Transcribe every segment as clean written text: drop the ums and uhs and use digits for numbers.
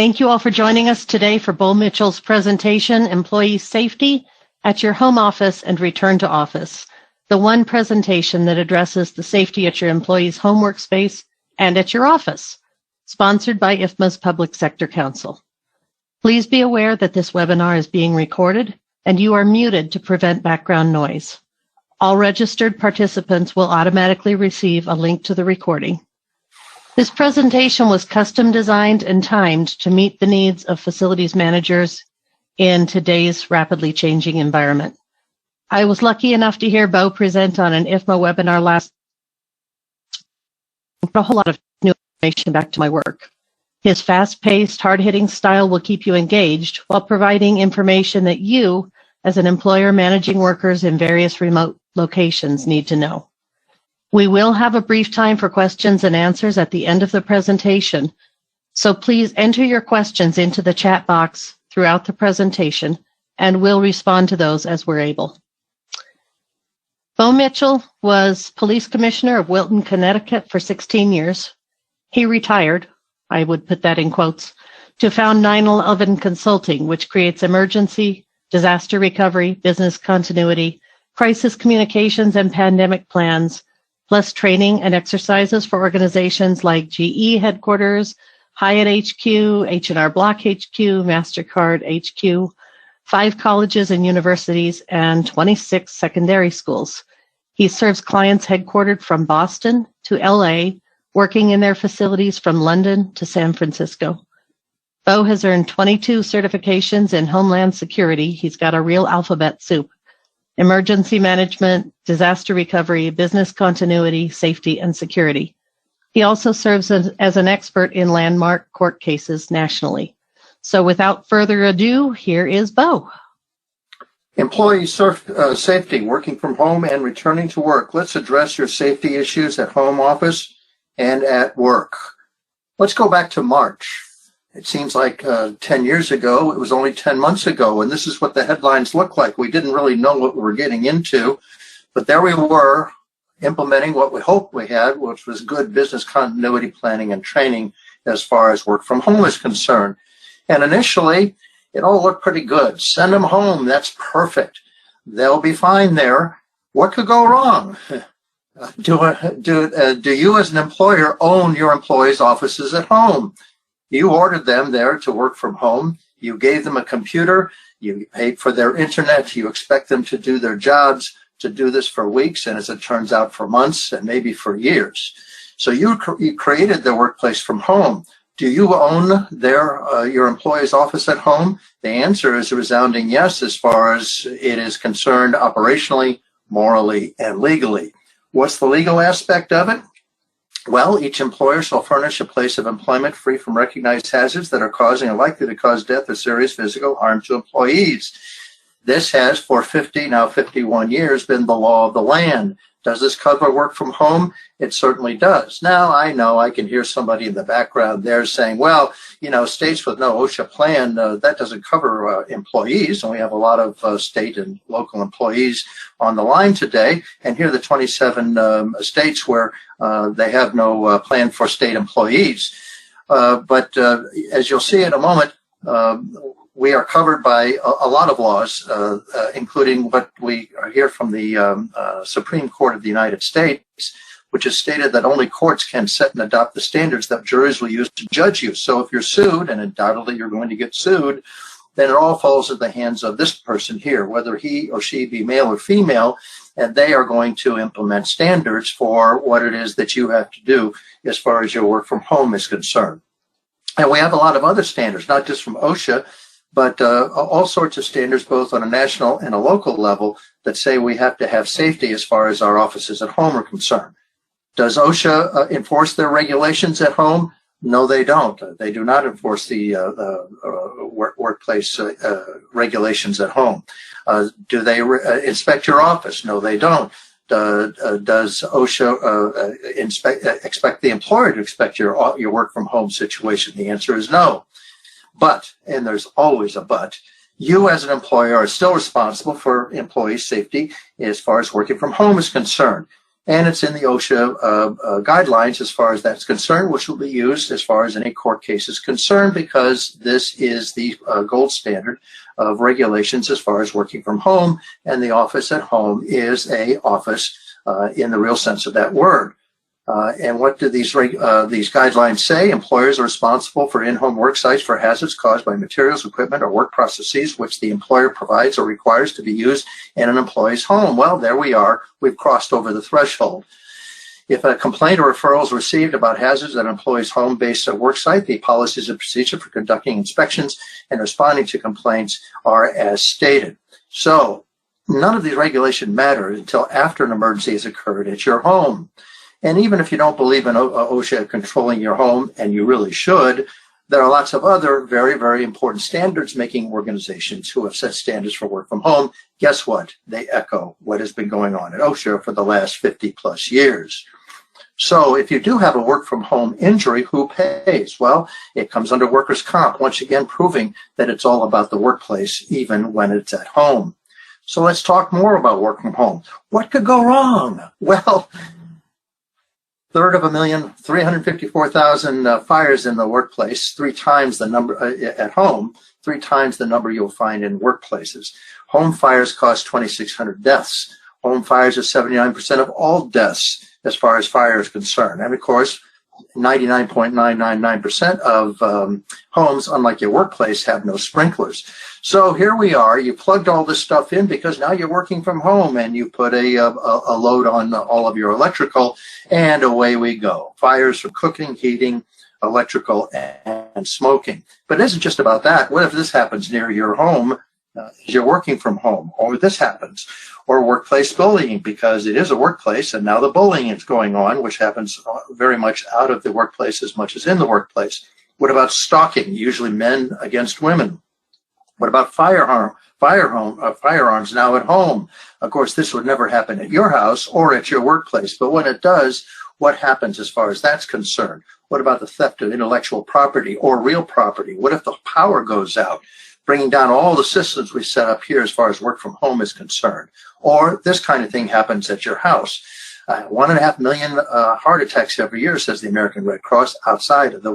Thank you all for joining us today for Bo Mitchell's presentation, Employee Safety at Your Home Office and Return to Office, the one presentation that addresses the safety at your employee's home workspace and at your office, sponsored by IFMA's Public Sector Council. Please be aware that this webinar is being recorded and you are muted to prevent background noise. All registered participants will automatically receive a link to the recording. This presentation was custom designed and timed to meet the needs of facilities managers in today's rapidly changing environment. I was lucky enough to hear Bo present on an IFMA webinar last week. A whole lot of new information back to my work. His fast-paced, hard-hitting style will keep you engaged while providing information that you, as an employer managing workers in various remote locations, need to know. We will have a brief time for questions and answers at the end of the presentation, so please enter your questions into the chat box throughout the presentation, and we'll respond to those as we're able. Bo Mitchell was police commissioner of Wilton, Connecticut for 16 years. He retired, I would put that in quotes, to found 9/11 Consulting, which creates emergency, disaster recovery, business continuity, crisis communications, and pandemic plans, plus training and exercises for organizations like GE Headquarters, Hyatt HQ, H&R Block HQ, MasterCard HQ, 5 colleges and universities, and 26 secondary schools. He serves clients headquartered from Boston to LA, working in their facilities from London to San Francisco. Bo has earned 22 certifications in Homeland Security. He's got a real alphabet soup. Emergency management, disaster recovery, business continuity, safety, and security. He also serves as an expert in landmark court cases nationally. So without further ado, here is Bo. Employee safety, working from home and returning to work. Let's address your safety issues at home office and at work. Let's go back to March. It seems like 10 years ago, it was only 10 months ago, and this is what the headlines look like. We didn't really know what we were getting into, but there we were implementing what we hoped we had, which was good business continuity planning and training as far as work from home is concerned. And initially, it all looked pretty good. Send them home. That's perfect. They'll be fine there. What could go wrong? Do you as an employer own your employees' offices at home? You ordered them there to work from home. You gave them a computer. You paid for their internet. You expect them to do their jobs, to do this for weeks, and as it turns out, for months and maybe for years. So you created their workplace from home. Do you own your employee's office at home? The answer is a resounding yes, as far as it is concerned operationally, morally, and legally. What's the legal aspect of it? Well, each employer shall furnish a place of employment free from recognized hazards that are causing or likely to cause death or serious physical harm to employees. This has, for 51 years, been the law of the land. Does this cover work from home? It certainly does. Now, I know I can hear somebody in the background there saying, well, states with no OSHA plan, that doesn't cover employees. And we have a lot of state and local employees on the line today. And here are the 27 states where they have no plan for state employees. But as you'll see in a moment, we are covered by a lot of laws, including what we hear from the Supreme Court of the United States, which has stated that only courts can set and adopt the standards that juries will use to judge you. So if you're sued, and undoubtedly you're going to get sued, then it all falls in the hands of this person here, whether he or she be male or female, and they are going to implement standards for what it is that you have to do as far as your work from home is concerned. And we have a lot of other standards, not just from OSHA, but all sorts of standards, both on a national and a local level, that say we have to have safety as far as our offices at home are concerned. Does OSHA enforce their regulations at home? No, they don't. They do not enforce the workplace regulations at home. Do they inspect your office? No, they don't. Does OSHA expect the employer to inspect your work from home situation? The answer is no. But, and there's always a but, you as an employer are still responsible for employee safety as far as working from home is concerned. And it's in the OSHA guidelines as far as that's concerned, which will be used as far as any court case is concerned, because this is the gold standard of regulations as far as working from home, and the office at home is a office in the real sense of that word. And what do these guidelines say? Employers are responsible for in-home work sites for hazards caused by materials, equipment, or work processes which the employer provides or requires to be used in an employee's home. Well, there we are. We've crossed over the threshold. If a complaint or referral is received about hazards at an employee's home-based work site, the policies and procedure for conducting inspections and responding to complaints are as stated. So none of these regulations matter until after an emergency has occurred at your home. And even if you don't believe in OSHA controlling your home, and you really should, there are lots of other very, very important standards-making organizations who have set standards for work from home. Guess what? They echo what has been going on at OSHA for the last 50-plus years. So if you do have a work-from-home injury, who pays? Well, it comes under workers' comp, once again proving that it's all about the workplace, even when it's at home. So let's talk more about work from home. What could go wrong? Well, 354,000 fires in the workplace, 3 times the number at home, 3 times the number you'll find in workplaces. Home fires cause 2,600 deaths. Home fires are 79% of all deaths as far as fire is concerned. And of course, 99.999% of homes, unlike your workplace, have no sprinklers. So here we are. You plugged all this stuff in because now you're working from home, and you put a load on all of your electrical, and away we go. Fires from cooking, heating, electrical, and smoking. But it isn't just about that. What if this happens near your home as you're working from home, or this happens? Or workplace bullying, because it is a workplace, and now the bullying is going on, which happens very much out of the workplace as much as in the workplace. What about stalking, usually men against women? What about firearms now at home? Of course, this would never happen at your house or at your workplace, but when it does, what happens as far as that's concerned? What about the theft of intellectual property or real property? What if the power goes out, bringing down all the systems we set up here as far as work from home is concerned? Or this kind of thing happens at your house. 1.5 million heart attacks every year, says the American Red Cross, outside of the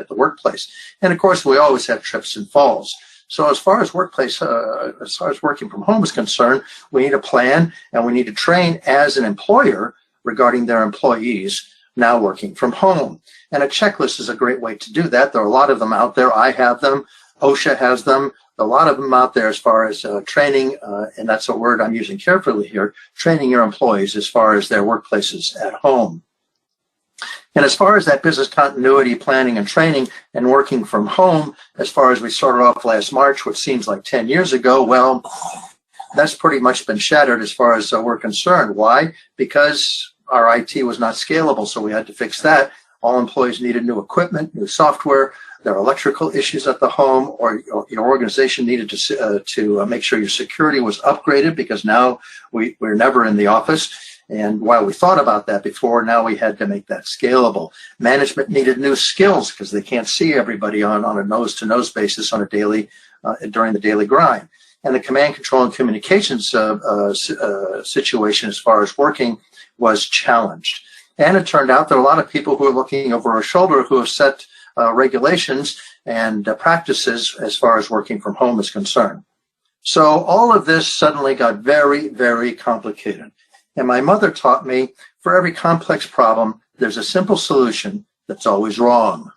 workplace. And of course, we always have trips and falls. So as far as working from home is concerned, we need a plan, and we need to train as an employer regarding their employees now working from home. And a checklist is a great way to do that. There are a lot of them out there. I have them. OSHA has them. A lot of them out there as far as training, and that's a word I'm using carefully here, training your employees as far as their workplaces at home. And as far as that business continuity planning and training and working from home, as far as we started off last March, which seems like 10 years ago, well, that's pretty much been shattered as far as we're concerned. Why? Because our IT was not scalable, so we had to fix that. All employees needed new equipment, new software. There are electrical issues at the home, or your organization needed to make sure your security was upgraded, because now we're never in the office. And while we thought about that before, now we had to make that scalable. Management needed new skills because they can't see everybody on a nose-to-nose basis on a daily during the daily grind. And the command, control, and communications situation as far as working was challenged. And it turned out there are a lot of people who are looking over our shoulder who have set regulations and practices as far as working from home is concerned. So all of this suddenly got very, very complicated. And my mother taught me, for every complex problem, there's a simple solution that's always wrong.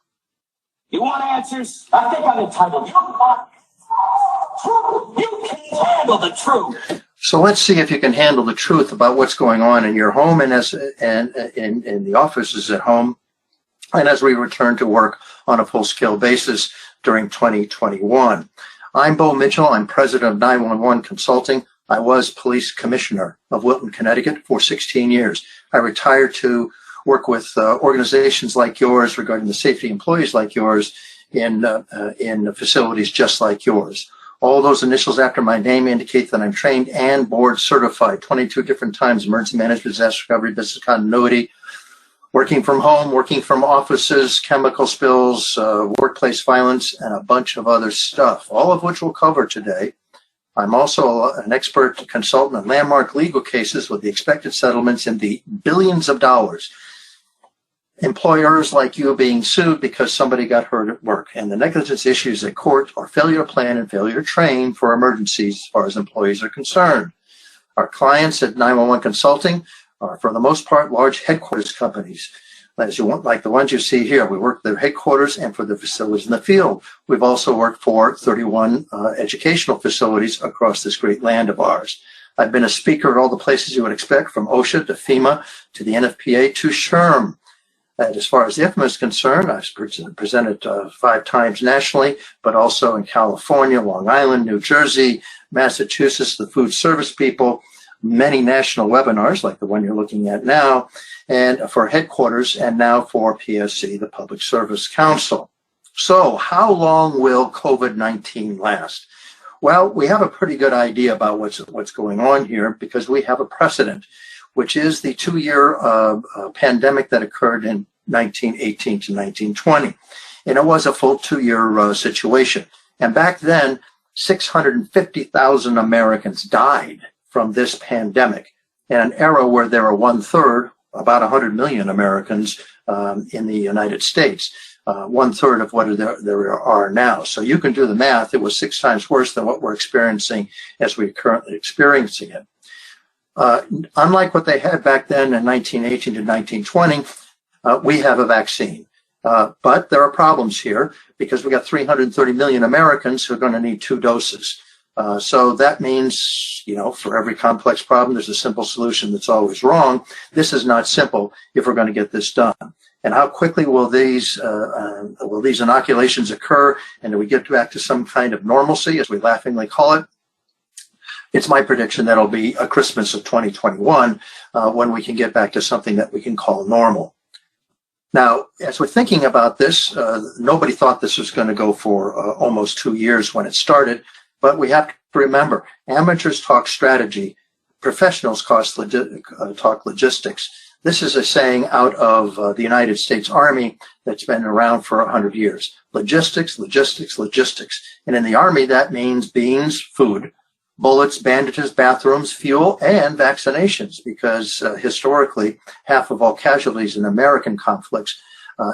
You want answers? I think I'm entitled. You want truth? You can handle the truth. So let's see if you can handle the truth about what's going on in your home and in the offices at home, and as we return to work on a full-scale basis during 2021. I'm Bo Mitchell. I'm president of 911 Consulting. I was police commissioner of Wilton, Connecticut for 16 years. I retired to work with organizations like yours regarding the safety of employees like yours in facilities just like yours. All those initials after my name indicate that I'm trained and board certified 22 different times: emergency management, disaster recovery, business continuity, working from home, working from offices, chemical spills, workplace violence, and a bunch of other stuff, all of which we'll cover today. I'm also an expert consultant on landmark legal cases with the expected settlements in the billions of dollars. Employers like you being sued because somebody got hurt at work, and the negligence issues at court are failure to plan and failure to train for emergencies as far as employees are concerned. Our clients at 911 Consulting are, for the most part, large headquarters companies. As you want, like the ones you see here, we work at their headquarters and for the facilities in the field. We've also worked for 31 educational facilities across this great land of ours. I've been a speaker at all the places you would expect, from OSHA to FEMA to the NFPA to SHRM. And as far as the IFMA is concerned, I've presented 5 times nationally, but also in California, Long Island, New Jersey, Massachusetts, the food service people, many national webinars like the one you're looking at now, and for headquarters, and now for PSC, the Public Service Council. So how long will COVID-19 last? Well, we have a pretty good idea about what's going on here, because we have a precedent, which is the 2-year pandemic that occurred in 1918 to 1920. And it was a full 2-year situation. And back then, 650,000 Americans died from this pandemic, in an era where there were 1/3, about 100 million Americans in the United States, 1/3 of what there are now. So you can do the math. It was 6 times worse than what we're experiencing as we're currently experiencing it. Unlike what they had back then in 1918 to 1920, we have a vaccine. But there are problems here, because we got 330 million Americans who are going to need 2 doses. So that means, for every complex problem, there's a simple solution that's always wrong. This is not simple if we're going to get this done. And how quickly will these inoculations occur? And do we get back to some kind of normalcy, as we laughingly call it? It's my prediction that it'll be a Christmas of 2021 when we can get back to something that we can call normal. Now, as we're thinking about this, nobody thought this was going to go for almost 2 years when it started. But we have to remember, amateurs talk strategy, professionals talk logistics. This is a saying out of the United States Army that's been around for 100 years. Logistics, logistics, logistics. And in the Army, that means beans, food, bullets, bandages, bathrooms, fuel, and vaccinations, because historically, half of all casualties in American conflicts,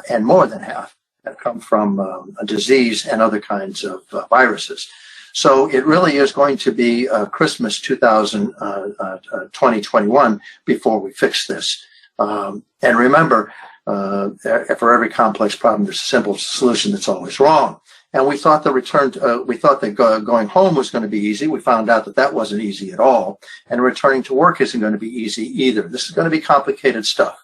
and more than half, have come from a disease and other kinds of viruses. So it really is going to be Christmas 2021 before we fix this. And remember, for every complex problem, there's a simple solution that's always wrong. And we thought that going home was going to be easy. We found out that wasn't easy at all. And returning to work isn't going to be easy either. This is going to be complicated stuff.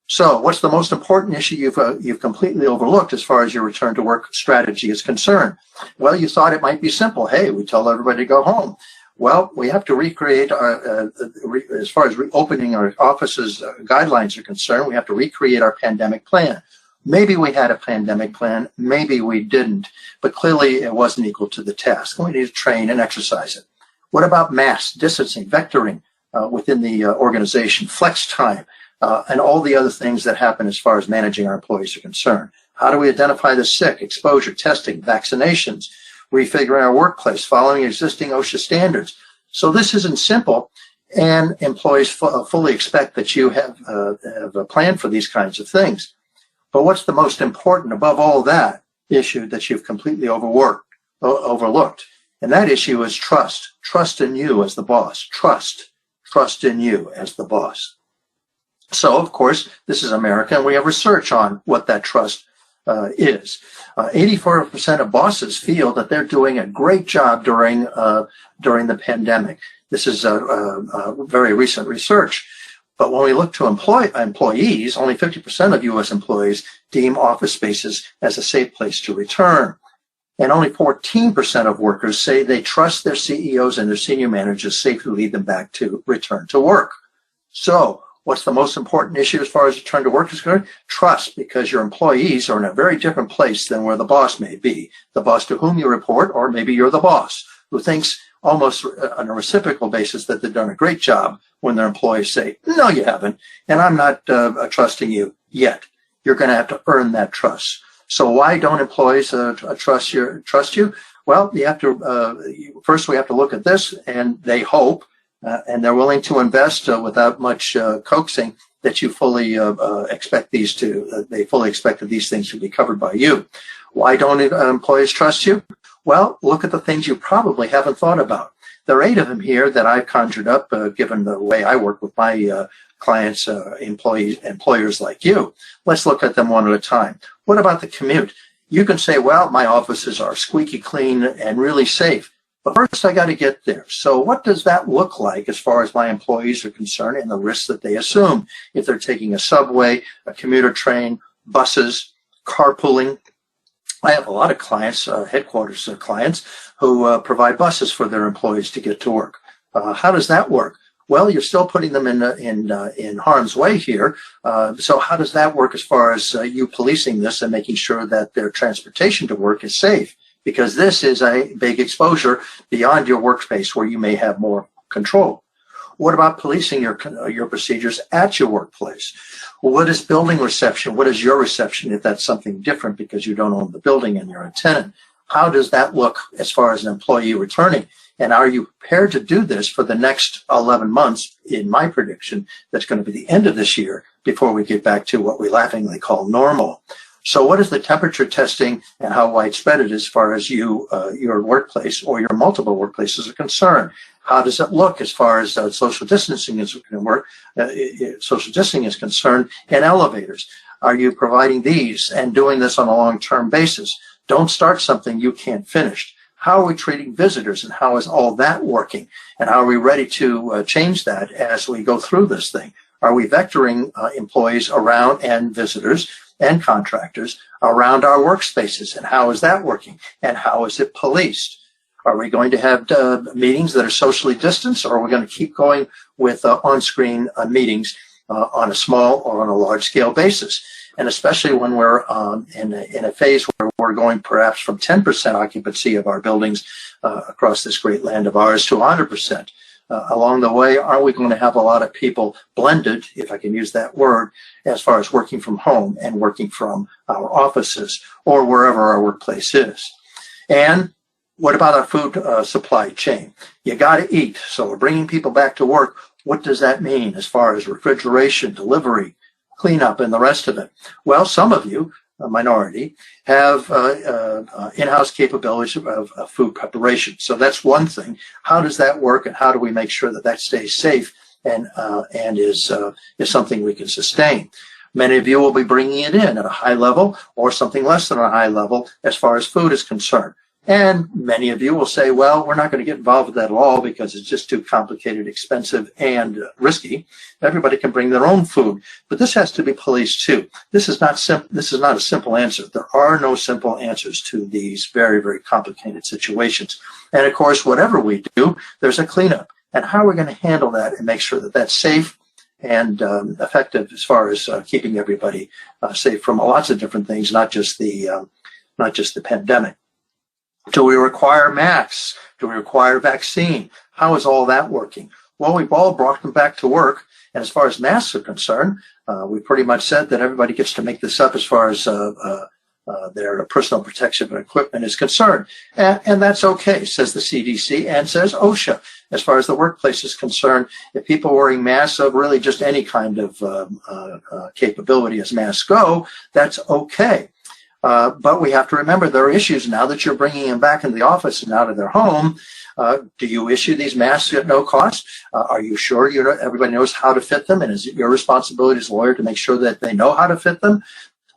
So what's the most important issue you've completely overlooked as far as your return to work strategy is concerned? Well, you thought it might be simple. Hey, we tell everybody to go home. Well, we have to recreate as far as reopening our offices guidelines are concerned, we have to recreate our pandemic plan. Maybe we had a pandemic plan, maybe we didn't, but clearly it wasn't equal to the task. We need to train and exercise it. What about masks, distancing, vectoring within the organization, flex time? And all the other things that happen as far as managing our employees are concerned. How do we identify the sick, exposure, testing, vaccinations, refiguring our workplace, following existing OSHA standards? So this isn't simple, and employees fully expect that you have a plan for these kinds of things. But what's the most important above all that issue that you've completely overlooked? And that issue is trust. Trust in you as the boss. Trust in you as the boss. So, of course, this is America, and we have research on what that trust is. 84% of bosses feel that they're doing a great job during the pandemic. This is very recent research. But when we look to employees, only 50% of U.S. employees deem office spaces as a safe place to return. And only 14% of workers say they trust their CEOs and their senior managers safely lead them back to return to work. So, what's the most important issue as far as return to work is concerned? Trust, because your employees are in a very different place than where the boss may be. The boss to whom you report, or maybe you're the boss, who thinks almost on a reciprocal basis that they've done a great job when their employees say, no, you haven't, and I'm not trusting you yet. You're going to have to earn that trust. So why don't employees trust you? Well, you have to first we have to look at this, and they hope, and they're willing to invest without much coaxing, that you fully expect they fully expect that these things should be covered by you. Why don't employees trust you? Well, look at the things you probably haven't thought about. There are 8 of them here that I've conjured up, given the way I work with my clients, employers like you. Let's look at them one at a time. What about the commute? You can say, well, my offices are squeaky clean and really safe. But first, I got to get there. So what does that look like as far as my employees are concerned and the risks that they assume if they're taking a subway, a commuter train, buses, carpooling? I have a lot of clients, headquarters clients, who provide buses for their employees to get to work. How does that work? Well, you're still putting them in harm's way here. So how does that work as far as you policing this and making sure that their transportation to work is safe? Because this is a big exposure beyond your workspace where you may have more control. What about policing your procedures at your workplace? Well, what is building reception? What is your reception if that's something different because you don't own the building and you're a tenant? How does that look as far as an employee returning? And are you prepared to do this for the next 11 months, in my prediction, that's going to be the end of this year before we get back to what we laughingly call normal? So what is the temperature testing and how widespread it is as far as your workplace or your multiple workplaces are concerned? How does it look as far as social distancing is concerned in elevators? Are you providing these and doing this on a long-term basis? Don't start something you can't finish. How are we treating visitors, and how is all that working? And how are we ready to change that as we go through this thing? Are we vectoring employees around and visitors and contractors around our workspaces? And how is that working? And how is it policed? Are we going to have meetings that are socially distanced, or are we going to keep going with on-screen meetings on a small or on a large-scale basis? And especially when we're in a phase where we're going perhaps from 10% occupancy of our buildings across this great land of ours to 100%. Along the way, are we going to have a lot of people blended, if I can use that word, as far as working from home and working from our offices or wherever our workplace is? And what about our food supply chain? You got to eat. So we're bringing people back to work. What does that mean as far as refrigeration, delivery, cleanup, and the rest of it? Well, some of you, a minority, have in-house capabilities of food preparation. So that's one thing. How does that work, and how do we make sure that that stays safe and is something we can sustain? Many of you will be bringing it in at a high level or something less than a high level as far as food is concerned. And many of you will say, well, we're not going to get involved with that at all because it's just too complicated, expensive, and risky. Everybody can bring their own food, but this has to be policed too. This is not a simple answer. There are no simple answers to these very, very complicated situations. And of course, whatever we do, there's a cleanup. And how are we going to handle that and make sure that that's safe and effective as far as keeping everybody safe from lots of different things, not just the pandemic? Do we require masks? Do we require vaccine? How is all that working? Well, we've all brought them back to work. And as far as masks are concerned, we pretty much said that everybody gets to make this up as far as their personal protection equipment is concerned. And that's okay, says the CDC and says OSHA. As far as the workplace is concerned, if people are wearing masks of really just any kind of capability as masks go, that's okay. But we have to remember there are issues now that you're bringing them back into the office and out of their home. Do you issue these masks at no cost? Are you sure everybody knows how to fit them? And is it your responsibility as a lawyer to make sure that they know how to fit them,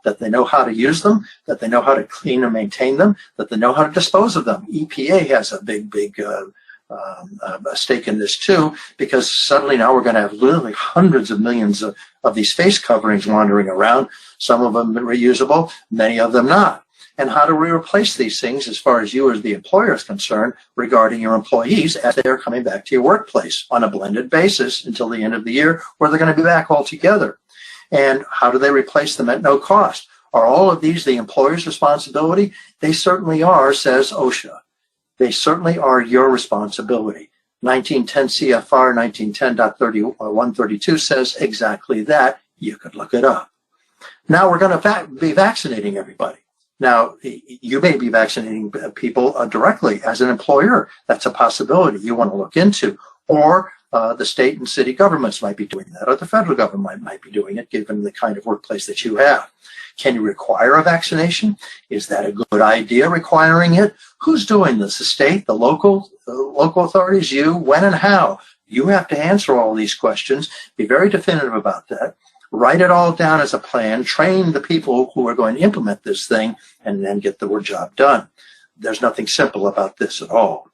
that they know how to use them, that they know how to clean and maintain them, that they know how to dispose of them? EPA has a big stake in this too, because suddenly now we're going to have literally hundreds of millions of these face coverings wandering around, some of them reusable, many of them not. And how do we replace these things as far as you as the employer is concerned regarding your employees as they are coming back to your workplace on a blended basis until the end of the year, where they're going to be back all together? And how do they replace them at no cost? Are all of these the employer's responsibility? They certainly are, says OSHA. They certainly are your responsibility. 1910 CFR 1910.132 says exactly that. You could look it up. Now we're going to be vaccinating everybody. Now, you may be vaccinating people directly as an employer. That's a possibility you want to look into. Or the state and city governments might be doing that, or the federal government might be doing it, given the kind of workplace that you have. Can you require a vaccination? Is that a good idea, requiring it? Who's doing this? The state, the local authorities, you, when and how? You have to answer all these questions. Be very definitive about that. Write it all down as a plan, train the people who are going to implement this thing, and then get the job done. There's nothing simple about this at all.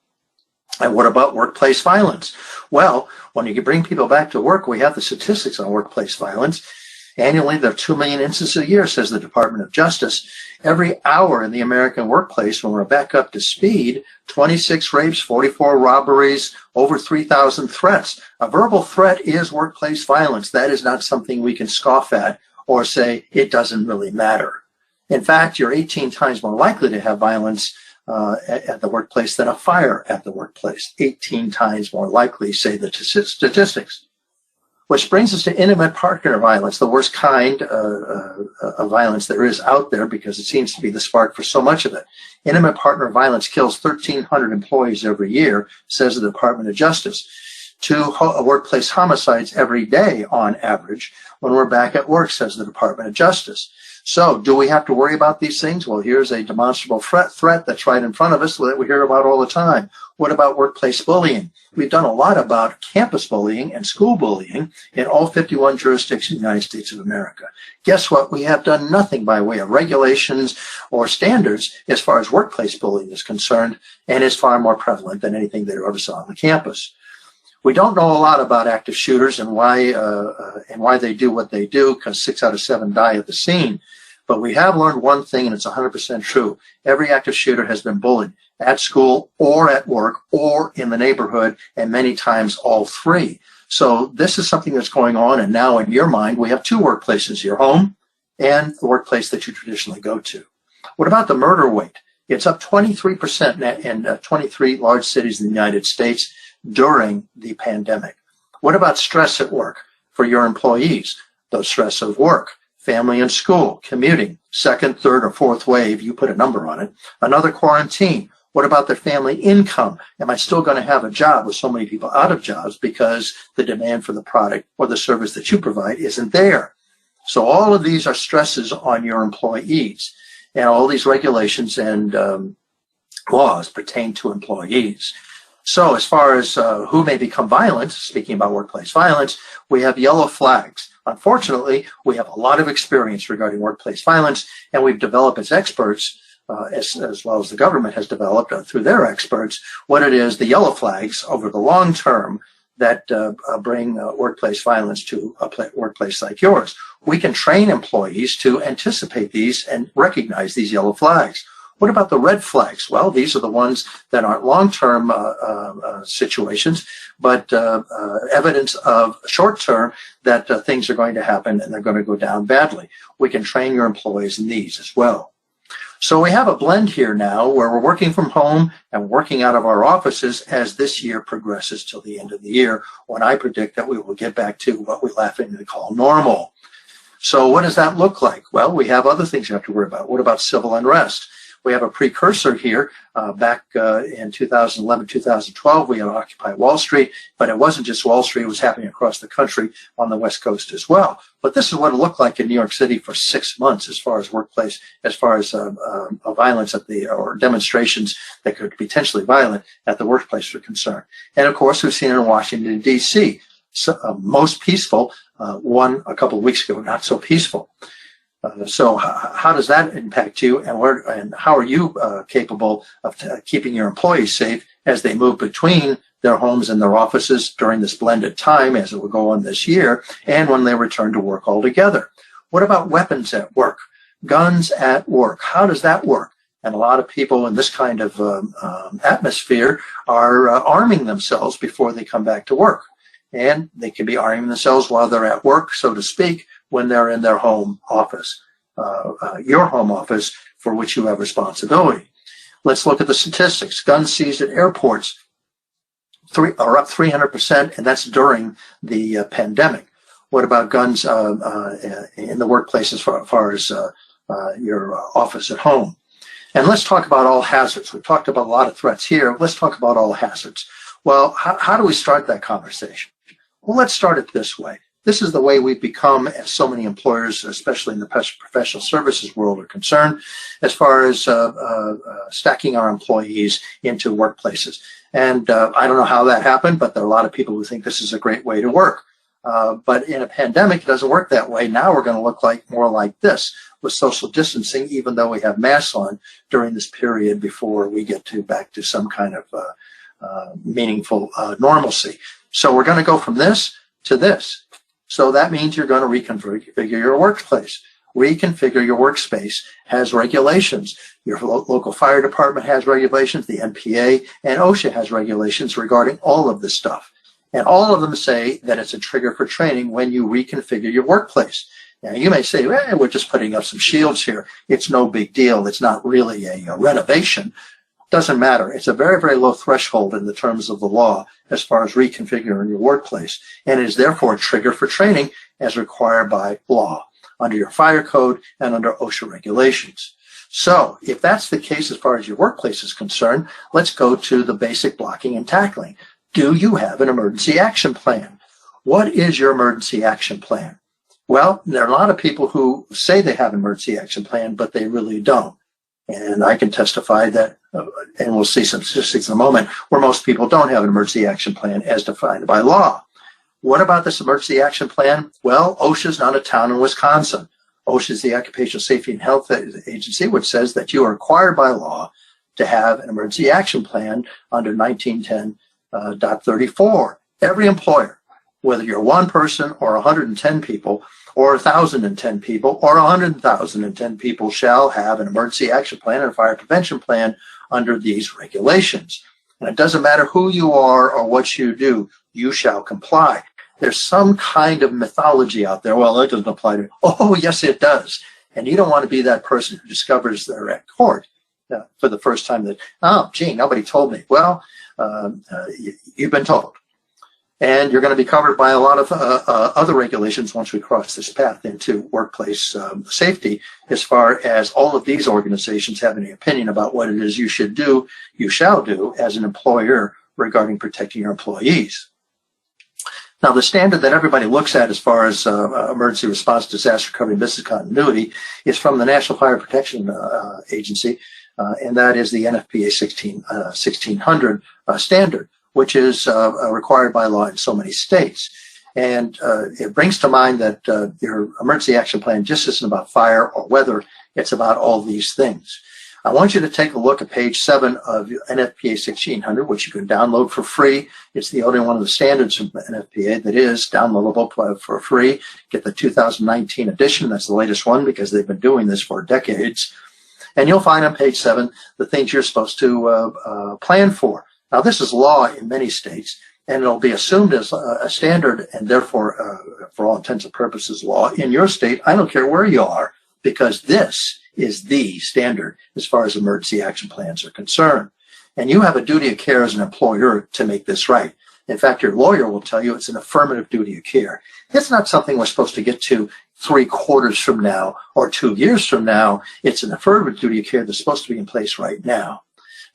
And what about workplace violence? Well, when you bring people back to work, we have the statistics on workplace violence. Annually, there are 2 million instances a year, says the Department of Justice. Every hour in the American workplace, when we're back up to speed, 26 rapes, 44 robberies, over 3,000 threats. A verbal threat is workplace violence. That is not something we can scoff at or say it doesn't really matter. In fact, you're 18 times more likely to have violence at the workplace than a fire at the workplace. 18 times more likely, say the statistics. Which brings us to intimate partner violence, the worst kind of violence there is out there, because it seems to be the spark for so much of it. Intimate partner violence kills 1,300 employees every year, says the Department of Justice. 2 workplace homicides every day on average when we're back at work, says the Department of Justice. So do we have to worry about these things? Well, here's a demonstrable threat that's right in front of us that we hear about all the time. What about workplace bullying? We've done a lot about campus bullying and school bullying in all 51 jurisdictions in the United States of America. Guess what? We have done nothing by way of regulations or standards as far as workplace bullying is concerned, and is far more prevalent than anything they ever saw on the campus. We don't know a lot about active shooters and why they do what they do, because 6 out of 7 die at the scene. But we have learned one thing, and it's 100% true. Every active shooter has been bullied at school or at work or in the neighborhood, and many times all three. So this is something that's going on, and now in your mind, we have 2 workplaces, your home and the workplace that you traditionally go to. What about the murder rate? It's up 23% in 23 large cities in the United States during the pandemic. What about stress at work for your employees? The stress of work, family and school, commuting, 2nd, 3rd, or 4th wave, you put a number on it. Another quarantine. What about their family income? Am I still going to have a job with so many people out of jobs because the demand for the product or the service that you provide isn't there? So all of these are stresses on your employees, and all these regulations and laws pertain to employees. So as far as who may become violent, speaking about workplace violence, we have yellow flags. Unfortunately, we have a lot of experience regarding workplace violence, and we've developed as experts, as well as the government has developed through their experts, what it is, the yellow flags over the long term that bring workplace violence to a workplace like yours. We can train employees to anticipate these and recognize these yellow flags. What about the red flags? Well, these are the ones that aren't long-term situations, but evidence of short-term that things are going to happen and they're going to go down badly. We can train your employees in these as well. So we have a blend here now where we're working from home and working out of our offices as this year progresses till the end of the year, when I predict that we will get back to what we laughingly call normal. So what does that look like? Well, we have other things you have to worry about. What about civil unrest? We have a precursor here. Back in 2011, 2012, we had Occupy Wall Street, but it wasn't just Wall Street. It was happening across the country on the West Coast as well. But this is what it looked like in New York City for 6 months as far as workplace, as far as violence at or demonstrations that could be potentially violent at the workplace were concerned. And of course, we've seen it in Washington, D.C. So, most peaceful, one a couple of weeks ago, not so peaceful. So how does that impact you, and how are you capable of keeping your employees safe as they move between their homes and their offices during this blended time, as it will go on this year, and when they return to work altogether? What about weapons at work? Guns at work. How does that work? And a lot of people in this kind of atmosphere are arming themselves before they come back to work. And they can be arming themselves while they're at work, so to speak, when they're in their home office, your home office for which you have responsibility. Let's look at the statistics. Guns seized at airports are up 300%, and that's during the pandemic. What about guns in the workplace as far as your office at home. And let's talk about all hazards. We've talked about a lot of threats here. Let's talk about all hazards. Well, how do we start that conversation? Well, let's start it this way. This is the way we've become, as so many employers, especially in the professional services world, are concerned, as far as stacking our employees into workplaces. And I don't know how that happened, but there are a lot of people who think this is a great way to work. But in a pandemic, it doesn't work that way. Now we're going to look more like this with social distancing, even though we have masks on during this period before we get back to some kind of meaningful normalcy. So we're going to go from this to this. So that means you're going to reconfigure your workplace. Reconfigure your workspace has regulations. Your local fire department has regulations. The NPA and OSHA has regulations regarding all of this stuff. And all of them say that it's a trigger for training when you reconfigure your workplace. Now, you may say, well, we're just putting up some shields here. It's no big deal. It's not really a renovation. Doesn't matter. It's a very, very low threshold in the terms of the law as far as reconfiguring your workplace. And it is therefore a trigger for training as required by law under your fire code and under OSHA regulations. So if that's the case as far as your workplace is concerned, let's go to the basic blocking and tackling. Do you have an emergency action plan? What is your emergency action plan? Well, there are a lot of people who say they have an emergency action plan, but they really don't. And I can testify that, and we'll see some statistics in a moment, where most people don't have an emergency action plan as defined by law. What about this emergency action plan? Well, OSHA is not a town in Wisconsin. OSHA is the Occupational Safety and Health Agency, which says that you are required by law to have an emergency action plan under 1910.34. Every employer, whether you're one person or 110 people, or 1,010 people, or 100,010 people, shall have an emergency action plan and a fire prevention plan under these regulations. And it doesn't matter who you are or what you do, you shall comply. There's some kind of mythology out there. Well, that doesn't apply to me. Oh, yes, it does. And you don't want to be that person who discovers they're at court for the first time that, oh, gee, nobody told me. Well, you've been told. And you're going to be covered by a lot of other regulations once we cross this path into workplace safety, as far as all of these organizations have any opinion about what it is you should do, you shall do as an employer regarding protecting your employees. Now, the standard that everybody looks at as far as emergency response, disaster recovery, and business continuity is from the National Fire Protection Agency, and that is the NFPA 1600 standard, which is required by law in so many states. And it brings to mind that your emergency action plan just isn't about fire or weather, it's about all these things. I want you to take a look at page 7 of NFPA 1600, which you can download for free. It's the only one of the standards from NFPA that is downloadable for free. Get the 2019 edition, that's the latest one because they've been doing this for decades. And you'll find on page 7 the things you're supposed to plan for. Now, this is law in many states, and it'll be assumed as a standard and therefore, for all intents and purposes, law in your state. I don't care where you are, because this is the standard as far as emergency action plans are concerned. And you have a duty of care as an employer to make this right. In fact, your lawyer will tell you it's an affirmative duty of care. It's not something we're supposed to get to 3 quarters from now or 2 years from now. It's an affirmative duty of care that's supposed to be in place right now.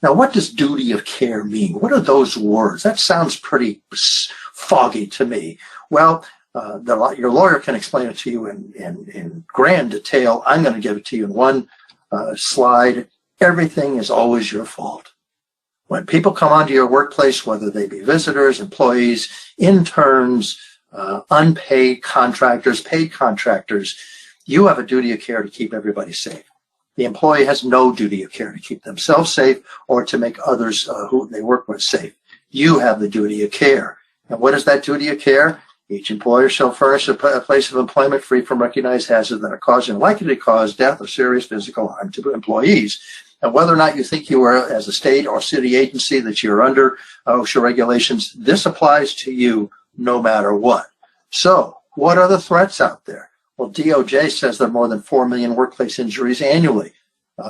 Now, what does duty of care mean? What are those words? That sounds pretty foggy to me. Well, your lawyer can explain it to you in grand detail. I'm going to give it to you in one slide. Everything is always your fault. When people come onto your workplace, whether they be visitors, employees, interns, unpaid contractors, paid contractors, you have a duty of care to keep everybody safe. The employee has no duty of care to keep themselves safe or to make others who they work with safe. You have the duty of care. And what is that duty of care? Each employer shall furnish a place of employment free from recognized hazards that are causing or likely to cause death or serious physical harm to employees. And whether or not you think you are, as a state or city agency, that you're under OSHA regulations, this applies to you no matter what. So what are the threats out there? Well, DOJ says there are more than 4 million workplace injuries annually.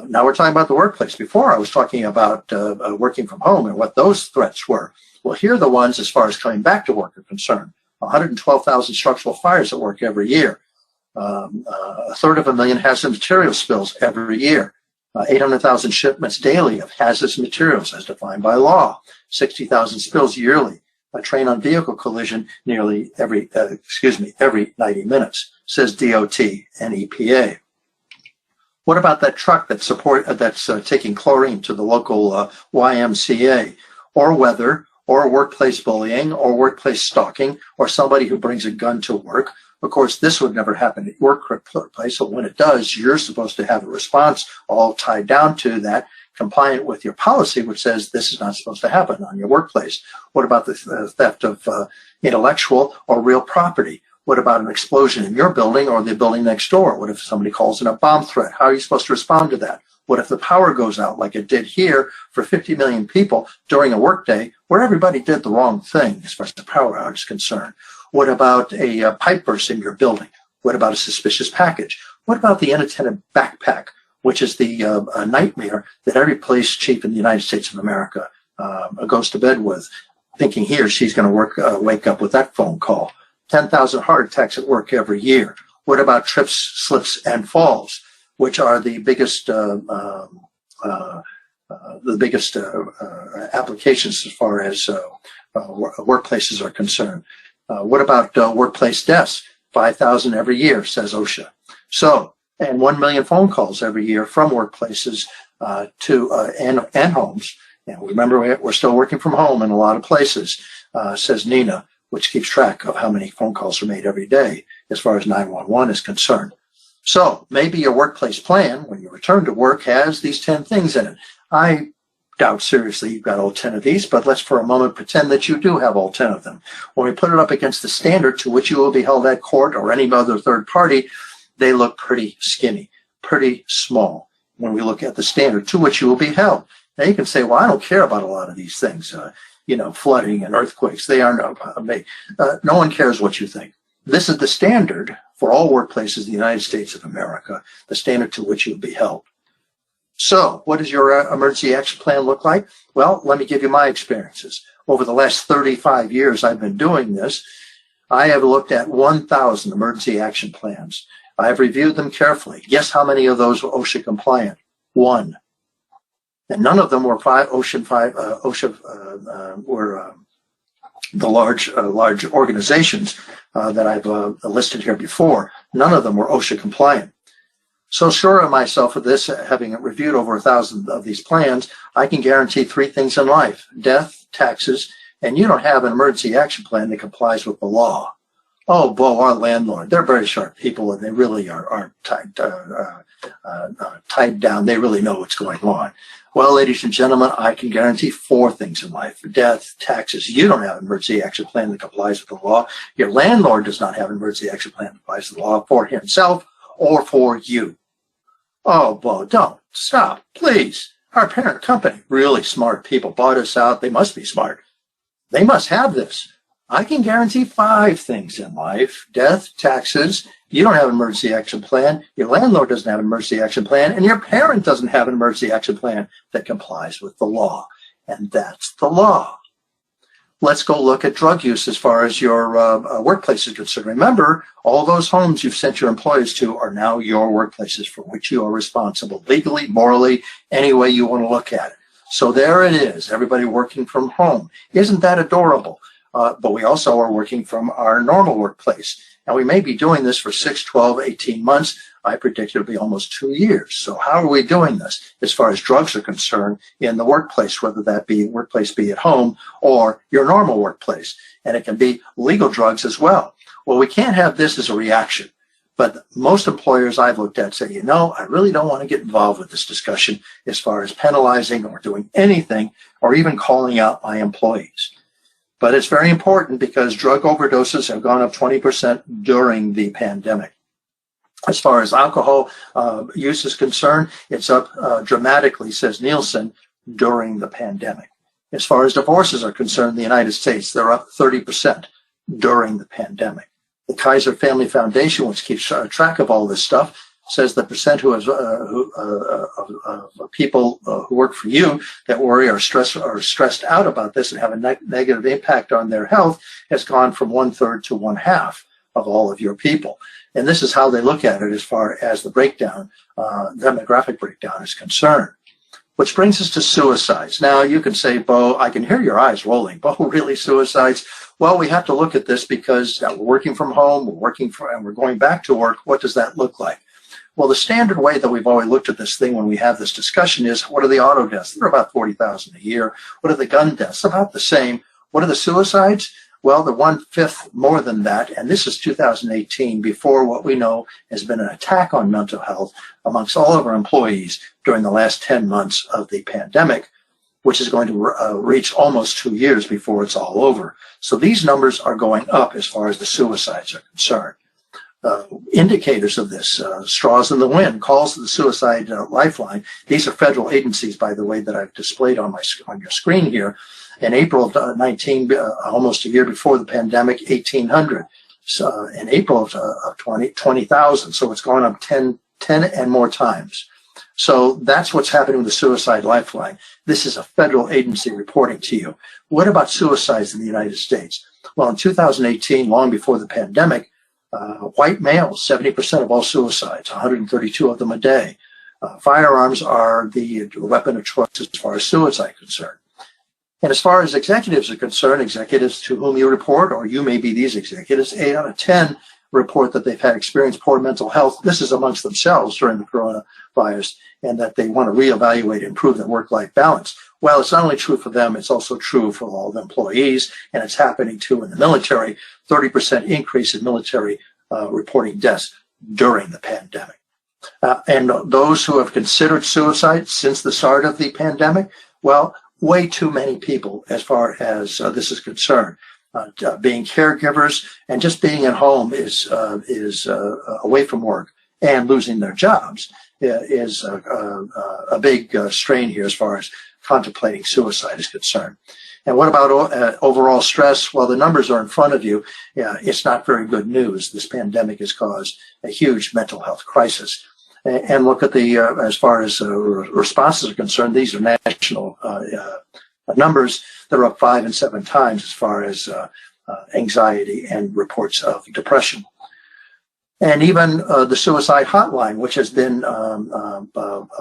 Now we're talking about the workplace. Before I was talking about working from home and what those threats were. Well, here are the ones as far as coming back to work are concerned. 112,000 structural fires at work every year. A third of a million hazardous material spills every year. 800,000 shipments daily of hazardous materials as defined by law. 60,000 spills yearly. A train on vehicle collision nearly every 90 minutes, says DOT and EPA. What about that truck that's taking chlorine to the local YMCA, or weather, or workplace bullying, or workplace stalking, or somebody who brings a gun to work? Of course, this would never happen at your workplace, so when it does, you're supposed to have a response all tied down to that, compliant with your policy, which says this is not supposed to happen on your workplace. What about the theft of intellectual or real property? What about an explosion in your building or the building next door? What if somebody calls in a bomb threat? How are you supposed to respond to that? What if the power goes out like it did here for 50 million people during a workday where everybody did the wrong thing as far as the power outage is concerned? What about a pipe burst in your building? What about a suspicious package? What about the unattended backpack, which is the nightmare that every police chief in the United States of America goes to bed with, thinking he or she's going to wake up with that phone call? 10,000 heart attacks at work every year. What about trips, slips, and falls, which are the biggest applications as far as workplaces are concerned? What about workplace deaths? 5,000 every year, says OSHA. So, and 1 million phone calls every year from workplaces and homes. And remember, we're still working from home in a lot of places, says NINA, which keeps track of how many phone calls are made every day as far as 911 is concerned. So maybe your workplace plan, when you return to work, has these 10 things in it. I doubt seriously you've got all 10 of these, but let's for a moment pretend that you do have all 10 of them. When we put it up against the standard to which you will be held at court or any other third party, they look pretty skinny, pretty small when we look at the standard to which you will be held. Now you can say, well, I don't care about a lot of these things, flooding and earthquakes. They are no one cares what you think. This is the standard for all workplaces in the United States of America, the standard to which you will be held. So what does your emergency action plan look like? Well, let me give you my experiences. Over the last 35 years I've been doing this, I have looked at 1,000 emergency action plans. I have reviewed them carefully. Guess how many of those were OSHA compliant? 1. And none of them were were the large organizations that I've listed here before. None of them were OSHA compliant. So sure of myself of this, having reviewed over 1,000 of these plans, I can guarantee 3 things in life: death, taxes, and you don't have an emergency action plan that complies with the law. Oh, Bo, our landlord, they're very sharp people, and they really are tied down. They really know what's going on. Well, ladies and gentlemen, I can guarantee 4 things in life: death, taxes. You don't have an emergency action plan that complies with the law. Your landlord does not have an emergency action plan that complies with the law for himself or for you. Oh, Bo, don't. Stop, please. Our parent company, really smart people, bought us out. They must be smart. They must have this. I can guarantee 5 things in life: death, taxes. You don't have an emergency action plan. Your landlord doesn't have an emergency action plan. And your parent doesn't have an emergency action plan that complies with the law. And that's the law. Let's go look at drug use as far as your workplace is concerned. Remember, all those homes you've sent your employees to are now your workplaces for which you are responsible, legally, morally, any way you want to look at it. So there it is, everybody working from home. Isn't that adorable? But we also are working from our normal workplace. And we may be doing this for 6, 12, 18 months. I predict it'll be almost 2 years. So how are we doing this as far as drugs are concerned in the workplace, whether that be workplace be at home or your normal workplace? And it can be legal drugs as well. Well, we can't have this as a reaction. But most employers I've looked at say, I really don't want to get involved with this discussion as far as penalizing or doing anything or even calling out my employees. But it's very important because drug overdoses have gone up 20% during the pandemic. As far as alcohol use is concerned, it's up dramatically, says Nielsen, during the pandemic. As far as divorces are concerned in the United States, they're up 30% during the pandemic. The Kaiser Family Foundation, which keeps track of all this stuff, says the percent of people who work for you that worry or stressed out about this and have a negative impact on their health has gone from 1/3 to 1/2 of all of your people. And this is how they look at it as far as the breakdown, demographic breakdown is concerned. Which brings us to suicides. Now, you can say, Bo, I can hear your eyes rolling. Bo, really suicides? Well, we have to look at this because we're working from home, and we're going back to work. What does that look like? Well, the standard way that we've always looked at this thing when we have this discussion is, what are the auto deaths? They're about 40,000 a year. What are the gun deaths? About the same. What are the suicides? Well, they're 1/5 more than that. And this is 2018, before what we know has been an attack on mental health amongst all of our employees during the last 10 months of the pandemic, which is going to reach almost 2 years before it's all over. So these numbers are going up as far as the suicides are concerned. Indicators of this, straws in the wind, calls to the suicide lifeline. These are federal agencies, by the way, that I've displayed on your screen here. In April of 19, almost a year before the pandemic, 1,800. So in April of 20,000. So it's gone up 10 and more times. So that's what's happening with the suicide lifeline. This is a federal agency reporting to you. What about suicides in the United States? Well, in 2018, long before the pandemic, white males, 70% of all suicides, 132 of them a day. Firearms are the weapon of choice as far as suicide is concerned. And as far as executives are concerned, executives to whom you report, or you may be these executives, 8 out of 10 report that they've had experienced poor mental health. This is amongst themselves during the coronavirus, and that they want to reevaluate and improve their work-life balance. Well, it's not only true for them, it's also true for all the employees, and it's happening too in the military. 30% increase in military reporting deaths during the pandemic. And those who have considered suicide since the start of the pandemic, well, way too many people as far as this is concerned. Being caregivers and just being at home is away from work and losing their jobs is a big strain here as far as contemplating suicide is concerned. And what about overall stress? Well, the numbers are in front of you. It's not very good news. This pandemic has caused a huge mental health crisis. And look at the, as far as responses are concerned, these are national numbers. They're up 5 and 7 times as far as anxiety and reports of depression. And even the suicide hotline, which has been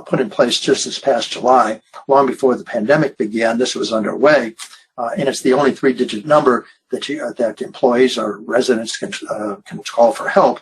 put in place just this past July, long before the pandemic began, this was underway. And it's the only 3-digit number that employees or residents can call for help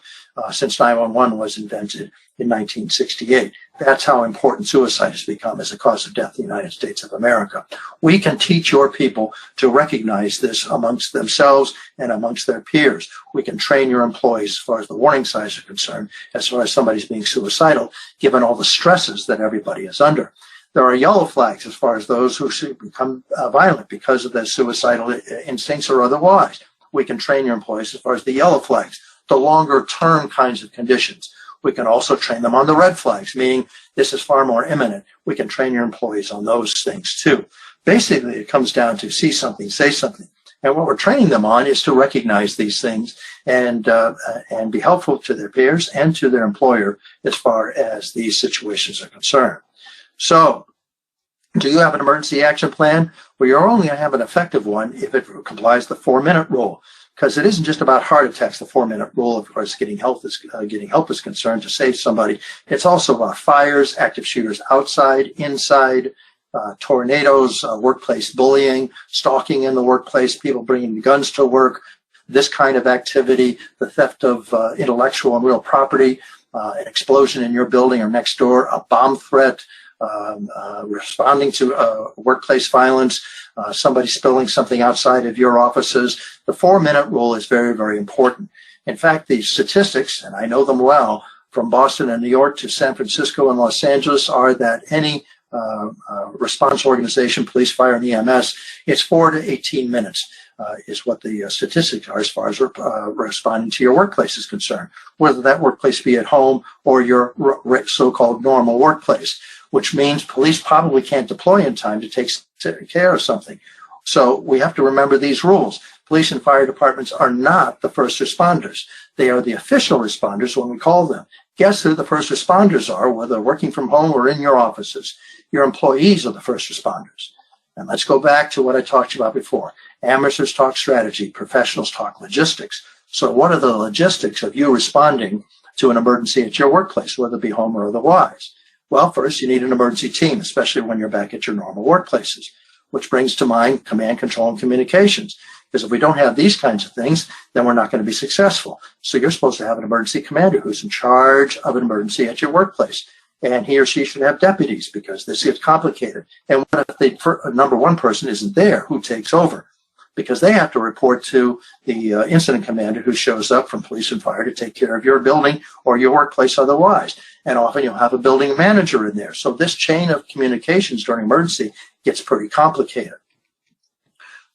since 911 was invented in 1968. That's how important suicide has become as a cause of death in the United States of America. We can teach your people to recognize this amongst themselves and amongst their peers. We can train your employees as far as the warning signs are concerned, as far as somebody's being suicidal, given all the stresses that everybody is under. There are yellow flags as far as those who should become violent because of their suicidal instincts or otherwise. We can train your employees as far as the yellow flags, the longer term kinds of conditions. We can also train them on the red flags, meaning this is far more imminent. We can train your employees on those things too. Basically, it comes down to see something, say something. And what we're training them on is to recognize these things and be helpful to their peers and to their employer as far as these situations are concerned. So, do you have an emergency action plan? Well, you're only going to have an effective one if it complies the 4-minute rule. Because it isn't just about heart attacks, the 4-minute rule, of course, getting help is concerned to save somebody. It's also about fires, active shooters outside, inside, tornadoes, workplace bullying, stalking in the workplace, people bringing guns to work, this kind of activity, the theft of intellectual and real property, an explosion in your building or next door, a bomb threat, responding to workplace violence, somebody spilling something outside of your offices. The 4-minute rule is very, very important. In fact, the statistics, and I know them well, from Boston and New York to San Francisco and Los Angeles, are that any response organization, police, fire, and EMS, it's 4 to 18 minutes is what the statistics are as far as responding to your workplace is concerned, whether that workplace be at home or your so-called normal workplace, which means police probably can't deploy in time to take care of something. So we have to remember these rules. Police and fire departments are not the first responders. They are the official responders when we call them. Guess who the first responders are, whether working from home or in your offices? Your employees are the first responders. And let's go back to what I talked about before. Amateurs talk strategy, professionals talk logistics. So what are the logistics of you responding to an emergency at your workplace, whether it be home or otherwise? Well, first, you need an emergency team, especially when you're back at your normal workplaces, which brings to mind command, control, and communications. Because if we don't have these kinds of things, then we're not going to be successful. So you're supposed to have an emergency commander who's in charge of an emergency at your workplace. And he or she should have deputies, because this gets complicated. And what if the number one person isn't there? Who takes over? Because they have to report to the incident commander who shows up from police and fire to take care of your building or your workplace otherwise. And often you'll have a building manager in there. So this chain of communications during emergency gets pretty complicated.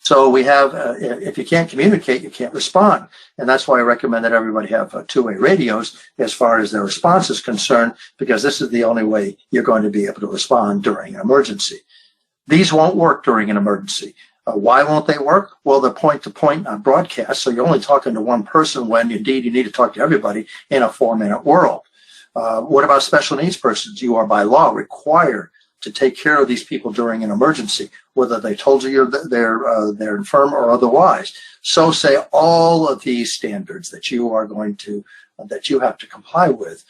So we have, if you can't communicate, you can't respond. And that's why I recommend that everybody have two-way radios as far as their response is concerned, because this is the only way you're going to be able to respond during an emergency. These won't work during an emergency. Why won't they work? Well, they're point-to-point broadcast, so you're only talking to one person when indeed you need to talk to everybody in a 4-minute world. What about special needs persons? You are by law required to take care of these people during an emergency, whether they told you they're infirm or otherwise. So say all of these standards that you are going to, that you have to comply with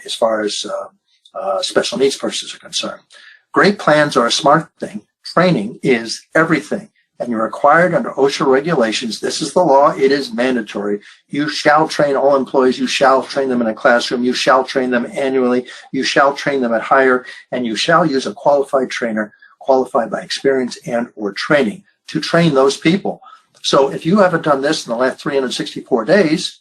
as far as special needs persons are concerned. Great plans are a smart thing. Training is everything. And you're required under OSHA regulations. This is the law. It is mandatory. You shall train all employees. You shall train them in a classroom. You shall train them annually. You shall train them at hire. And you shall use a qualified trainer, qualified by experience and or training, to train those people. So if you haven't done this in the last 364 days,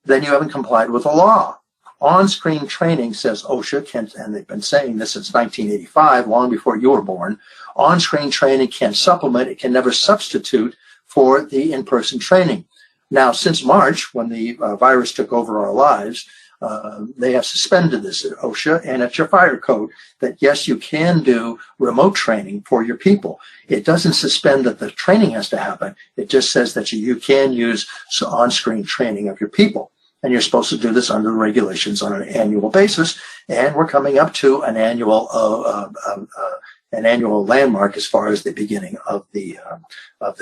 then you haven't complied with the law. On-screen training, says OSHA, and they've been saying this since 1985, long before you were born. On-screen training can supplement, it can never substitute for the in-person training. Now, since March, when the virus took over our lives, they have suspended this at OSHA and at your fire code, that yes, you can do remote training for your people. It doesn't suspend that the training has to happen. It just says that you can use on-screen training of your people. And you're supposed to do this under regulations on an annual basis. And we're coming up to an annual landmark as far as the beginning of the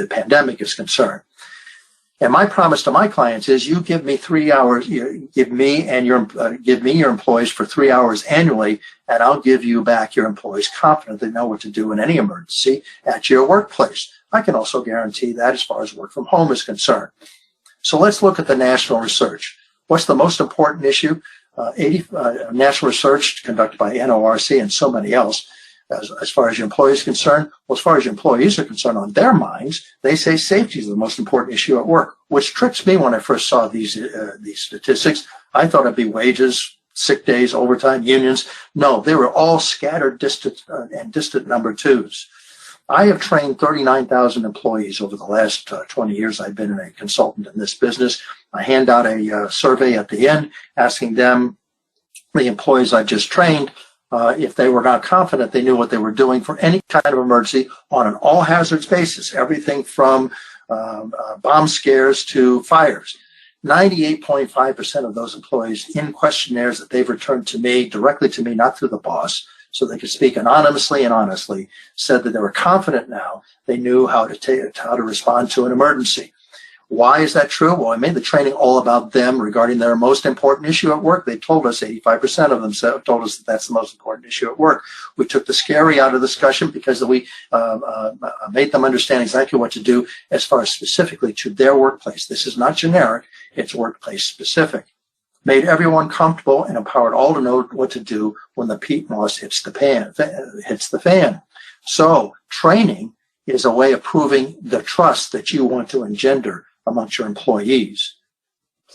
pandemic is concerned. And my promise to my clients is, you give me 3 hours, give me your employees for 3 hours annually, and I'll give you back your employees confident they know what to do in any emergency at your workplace. I can also guarantee that as far as work from home is concerned. So let's look at the national research. What's the most important issue? National research conducted by NORC and so many else. As far as your employees are concerned, well, as far as your employees are concerned, on their minds, they say safety is the most important issue at work, which tricks me when I first saw these statistics. I thought it'd be wages, sick days, overtime, unions. No, they were all scattered, distant number twos. I have trained 39,000 employees over the last 20 years. I've been a consultant in this business. I hand out a survey at the end asking them, the employees I just trained, if they were not confident they knew what they were doing for any kind of emergency on an all hazards basis, everything from bomb scares to fires. 98.5% of those employees in questionnaires that they've returned to me, directly to me, not through the boss, so they could speak anonymously and honestly, said that they were confident now they knew how to respond to an emergency. Why is that true? Well, I made the training all about them regarding their most important issue at work. They told us, 85% of them told us that that's the most important issue at work. We took the scary out of the discussion because we made them understand exactly what to do as far as specifically to their workplace. This is not generic, it's workplace specific. Made everyone comfortable and empowered all to know what to do when the peat moss hits the fan. So training is a way of proving the trust that you want to engender amongst your employees.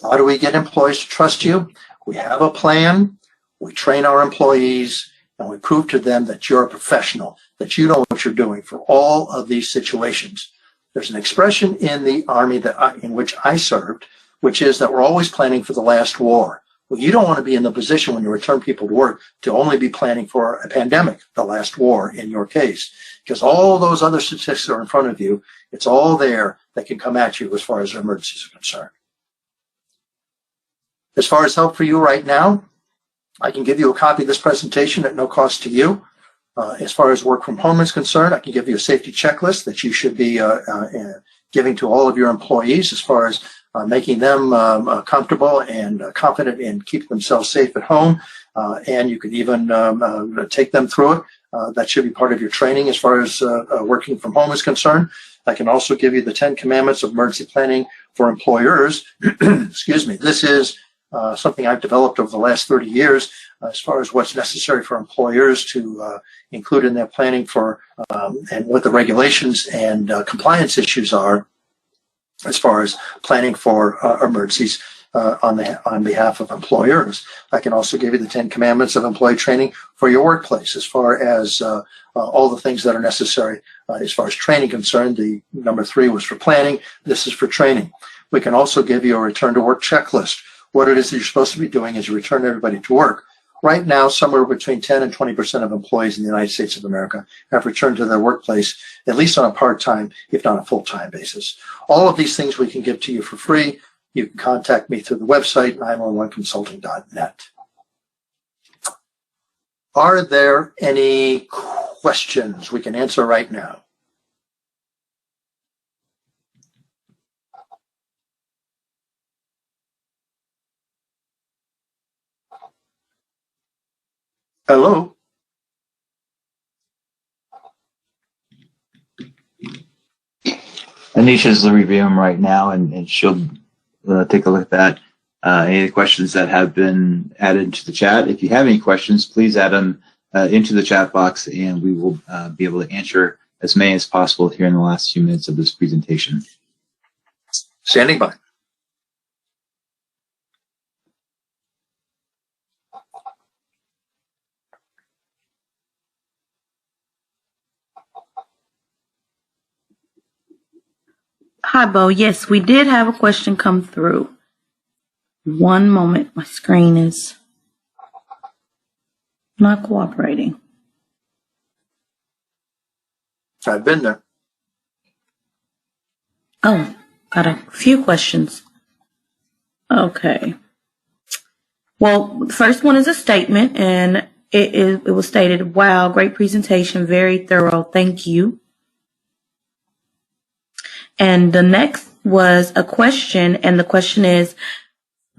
How do we get employees to trust you? We have a plan, we train our employees, and we prove to them that you're a professional, that you know what you're doing for all of these situations. There's an expression in the Army in which I served, which is that we're always planning for the last war. Well, you don't want to be in the position when you return people to work to only be planning for a pandemic, the last war in your case, because all those other statistics are in front of you. It's all there that can come at you as far as emergencies are concerned. As far as help for you right now, I can give you a copy of this presentation at no cost to you. As far as work from home is concerned, I can give you a safety checklist that you should be giving to all of your employees as far as making them comfortable and confident in keeping themselves safe at home. And you could even take them through it. That should be part of your training as far as working from home is concerned. I can also give you the 10 Commandments of Emergency Planning for Employers. Excuse me. This is something I've developed over the last 30 years as far as what's necessary for employers to include in their planning for and what the regulations and compliance issues are as far as planning for emergencies on behalf of employers. I can also give you the 10 Commandments of Employee Training for your workplace as far as all the things that are necessary as far as training concerned. The number 3 was for planning. This is for training. We can also give you a return to work checklist. What it is that you're supposed to be doing is you return everybody to work. Right now, somewhere between 10 and 20% of employees in the United States of America have returned to their workplace, at least on a part-time, if not a full-time basis. All of these things we can give to you for free. You can contact me through the website, 911consulting.net. Are there any questions we can answer right now? Hello? Anisha's reviewing them right now, and she'll take a look at that. Any of the questions that have been added into the chat, if you have any questions, please add them into the chat box, and we will be able to answer as many as possible here in the last few minutes of this presentation. Standing by. Hi, Bo. Yes, we did have a question come through. One moment. My screen is not cooperating. I've been there. Oh, got a few questions. Okay. Well, the first one is a statement, and it was stated, "Wow, great presentation, very thorough. Thank you." And the next was a question, and the question is,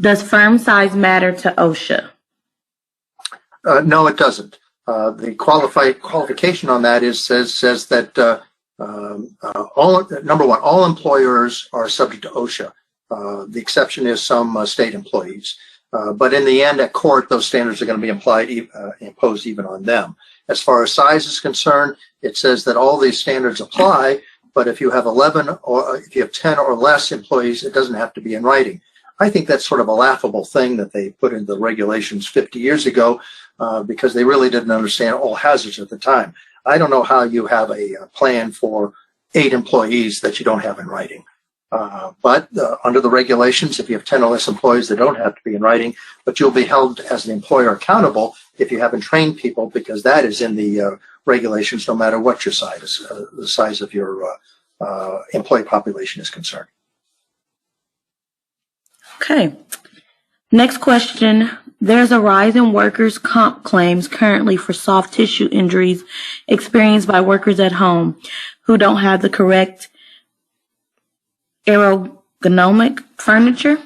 does firm size matter to OSHA? No, it doesn't. The qualification on that says that number one, all employers are subject to OSHA. The exception is some state employees. But in the end, at court, those standards are going to be imposed even on them. As far as size is concerned, it says that all these standards apply. But if you have 11 or if you have 10 or less employees, it doesn't have to be in writing. I think that's sort of a laughable thing that they put into the regulations 50 years ago because they really didn't understand all hazards at the time. I don't know how you have a plan for 8 employees that you don't have in writing. But under the regulations, if you have 10 or less employees, they don't have to be in writing, but you'll be held as an employer accountable if you haven't trained people, because that is in the regulations, no matter what your size is, the size of your employee population is concerned. Okay. Next question. There's a rise in workers' comp claims currently for soft tissue injuries experienced by workers at home who don't have the correct ergonomic furniture.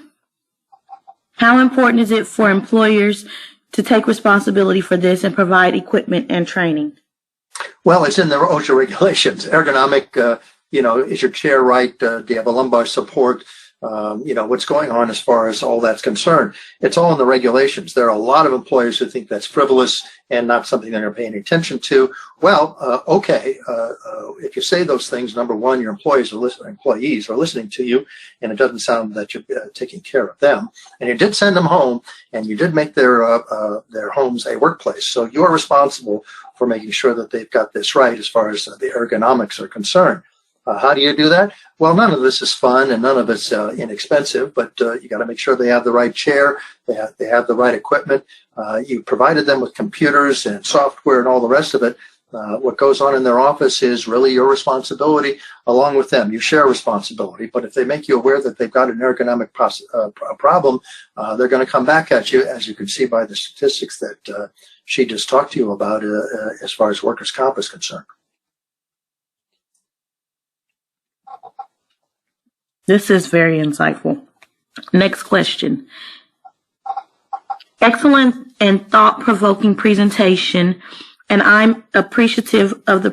How important is it for employers to take responsibility for this and provide equipment and training? Well, it's in the OSHA regulations. Ergonomic, is your chair right? Do you have a lumbar support? What's going on as far as all that's concerned. It's all in the regulations. There are a lot of employers who think that's frivolous and not something they're paying attention to. Well, okay. If you say those things, number one, your employees are listening to you, and it doesn't sound that you're taking care of them. And you did send them home, and you did make their homes a workplace. So you're responsible for making sure that they've got this right as far as the ergonomics are concerned. How do you do that? Well, none of this is fun and none of it's inexpensive, but you got to make sure they have the right chair, they have the right equipment. You provided them with computers and software and all the rest of it. What goes on in their office is really your responsibility along with them. You share responsibility, but if they make you aware that they've got an ergonomic problem, they're going to come back at you, as you can see by the statistics that she just talked to you about as far as workers' comp is concerned. This is very insightful. Next question. Excellent and thought-provoking presentation, and I'm appreciative of the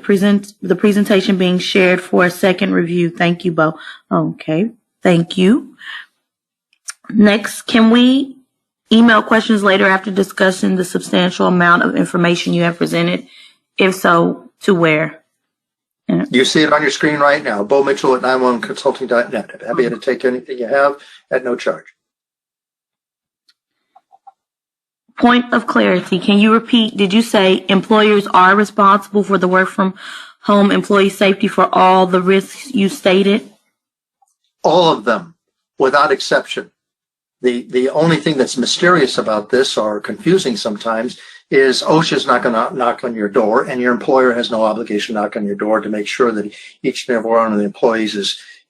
presentation being shared for a second review. Thank you, Bo. Okay, thank you. Next, can we email questions later after discussing the substantial amount of information you have presented? If so, to where? You see it on your screen right now. Bo Mitchell at 911consulting.net. Happy to take anything you have at no charge. Point of clarity. Can you repeat? Did you say employers are responsible for the work from home employee safety for all the risks you stated? All of them, without exception. The only thing that's mysterious about this or confusing sometimes is OSHA's not going to knock on your door, and your employer has no obligation to knock on your door to make sure that each and every one of the employees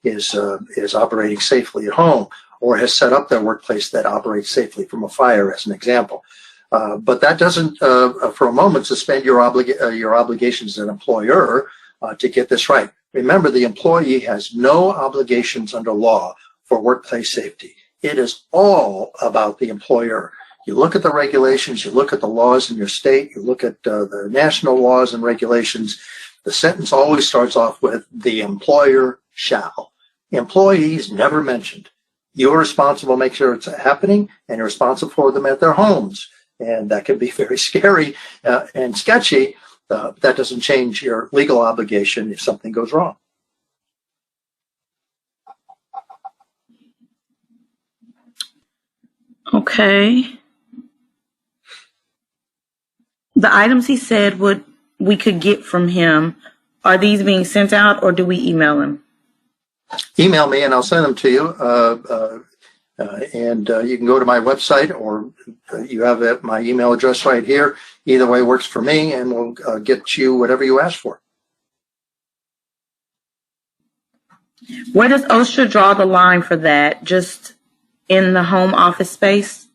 is operating safely at home, or has set up their workplace that operates safely from a fire, as an example. But that doesn't, for a moment, suspend your obligations as an employer to get this right. Remember, the employee has no obligations under law for workplace safety. It is all about the employer. You look at the regulations, you look at the laws in your state, you look at the national laws and regulations. The sentence always starts off with the employer shall. Employees never mentioned. You're responsible to make sure it's happening, and you're responsible for them at their homes. And that can be very scary and sketchy. That doesn't change your legal obligation if something goes wrong. Okay. The items he said we could get from him, are these being sent out or do we email him? Email me and I'll send them to you. And you can go to my website, or you have my email address right here. Either way works for me, and we'll get you whatever you ask for. Where does OSHA draw the line for that? Just in the home office space?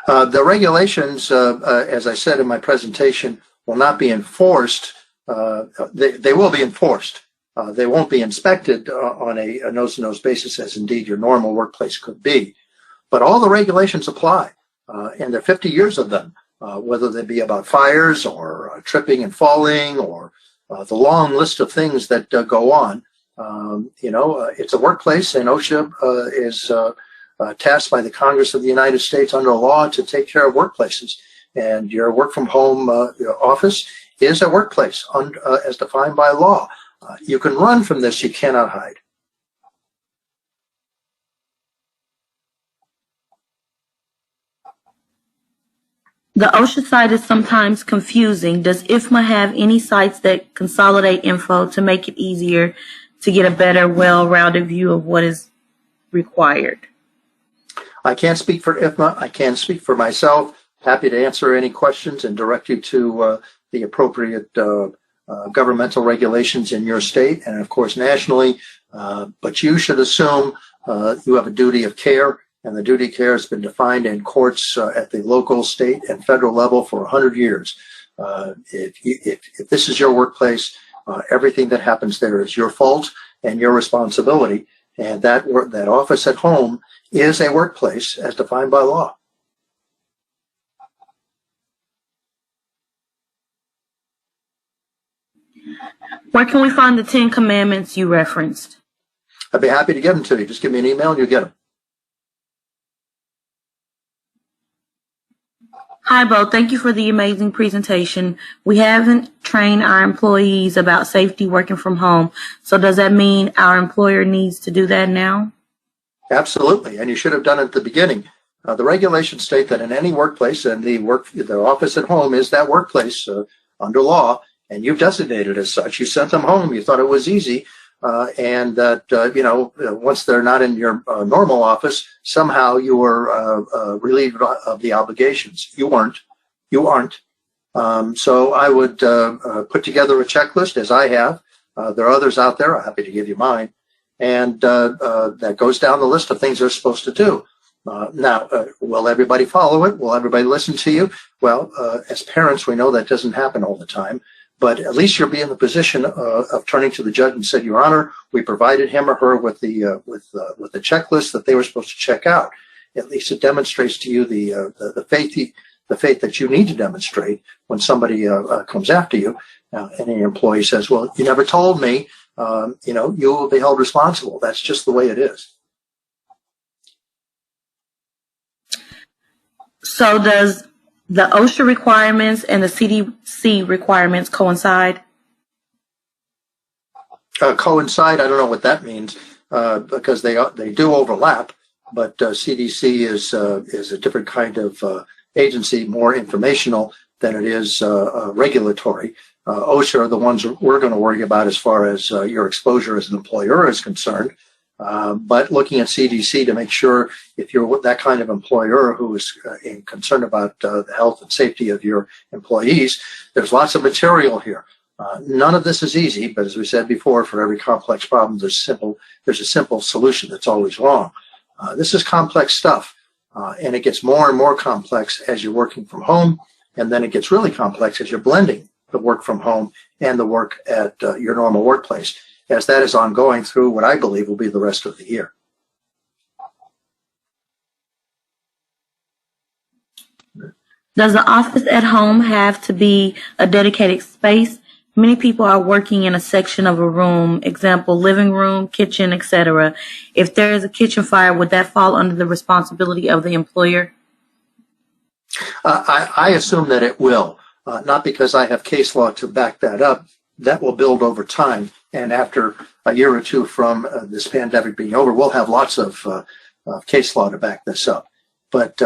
The regulations, as I said in my presentation, will not be enforced. They will be enforced. They won't be inspected on a nose-to-nose basis, as indeed your normal workplace could be. But all the regulations apply, and there are 50 years of them, whether they be about fires or tripping and falling, or the long list of things that go on. It's a workplace, and OSHA is tasked by the Congress of the United States under law to take care of workplaces. And your work-from-home office is a workplace as defined by law. You can run from this, you cannot hide. The OSHA site is sometimes confusing. Does IFMA have any sites that consolidate info to make it easier to get a better, well-rounded view of what is required? I can't speak for IFMA. I can speak for myself. Happy to answer any questions and direct you to the appropriate governmental regulations in your state and, of course, nationally. But you should assume you have a duty of care, and the duty of care has been defined in courts at the local, state, and federal level for 100 years. If this is your workplace, everything that happens there is your fault and your responsibility. And that office at home is a workplace as defined by law. Where can we find the 10 commandments you referenced? I'd be happy to give them to you. Just give me an email and you'll get them. Hi, Bo. Thank you for the amazing presentation. We haven't trained our employees about safety working from home. So does that mean our employer needs to do that now? Absolutely. And you should have done it at the beginning. The regulations state that in any workplace, and the office at home is that workplace under law, and you've designated as such. You sent them home. You thought it was easy. And that, once they're not in your normal office, somehow you were relieved of the obligations. You weren't. You aren't. So I would put together a checklist, as I have. There are others out there. I'm happy to give you mine. And that goes down the list of things they're supposed to do. Now, will everybody follow it? Will everybody listen to you? Well, as parents, we know that doesn't happen all the time. but at least you'll be in the position of turning to the judge and said, Your Honor, we provided him or her with the checklist that they were supposed to check out. At least it demonstrates to you the faith that you need to demonstrate when somebody comes after you, and an employee says, "Well, you never told me." You will be held responsible. That's just the way it is. So does the OSHA requirements and the CDC requirements coincide? Coincide, I don't know what that means, because they do overlap, but CDC is a different kind of agency, more informational than it is regulatory. OSHA are the ones we're going to worry about as far as your exposure as an employer is concerned. But looking at CDC to make sure if you're that kind of employer who is concerned about the health and safety of your employees, there's lots of material here. None of this is easy, but as we said before, for every complex problem, there's a simple solution that's always wrong. This is complex stuff, and it gets more and more complex as you're working from home, and then it gets really complex as you're blending the work from home and the work at your normal workplace, as that is ongoing through what I believe will be the rest of the year. Does the office at home have to be a dedicated space? Many people are working in a section of a room, example, living room, kitchen, etc. If there is a kitchen fire, would that fall under the responsibility of the employer? I assume that it will, not because I have case law to back that up. That will build over time. And after a year or two from this pandemic being over, we'll have lots of case law to back this up. But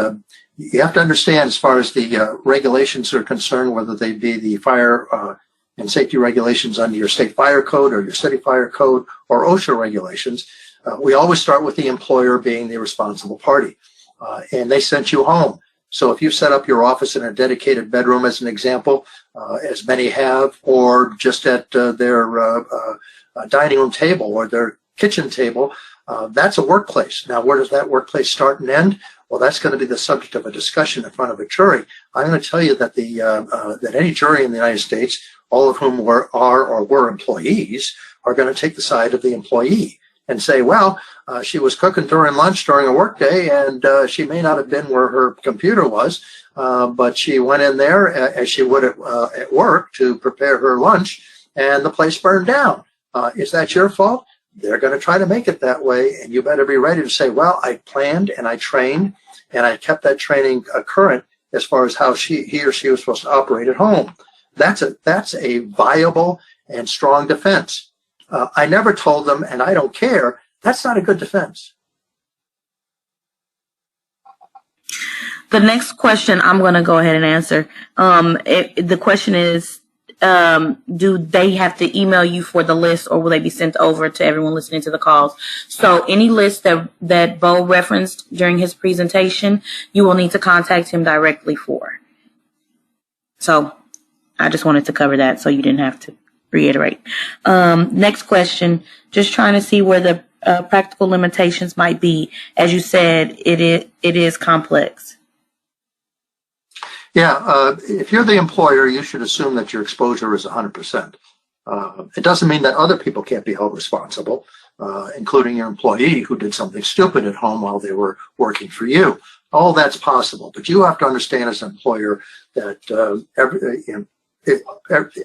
you have to understand, as far as the regulations are concerned, whether they be the fire and safety regulations under your state fire code or your city fire code or OSHA regulations, we always start with the employer being the responsible party. And they sent you home. So if you set up your office in a dedicated bedroom, as an example, as many have, or just at their dining room table or their kitchen table, that's a workplace. Now, where does that workplace start and end? Well, that's going to be the subject of a discussion in front of a jury. I'm going to tell you that that any jury in the United States, all of whom were employees, are going to take the side of the employee and say, well, she was cooking during lunch during a workday, and she may not have been where her computer was, but she went in there as she would at work to prepare her lunch, and the place burned down. Is that your fault? They're going to try to make it that way, and you better be ready to say, well, I planned and I trained, and I kept that training current as far as how he or she was supposed to operate at home. That's a viable and strong defense. I never told them, and I don't care. That's not a good defense. The next question I'm going to go ahead and answer. The question is, do they have to email you for the list, or will they be sent over to everyone listening to the calls? So any list that Bo referenced during his presentation, you will need to contact him directly for. So I just wanted to cover that so you didn't have to reiterate. Next question, just trying to see where the practical limitations might be. As you said, it is complex. Yeah, if you're the employer, you should assume that your exposure is 100%. It doesn't mean that other people can't be held responsible, including your employee who did something stupid at home while they were working for you. All that's possible, but you have to understand as an employer that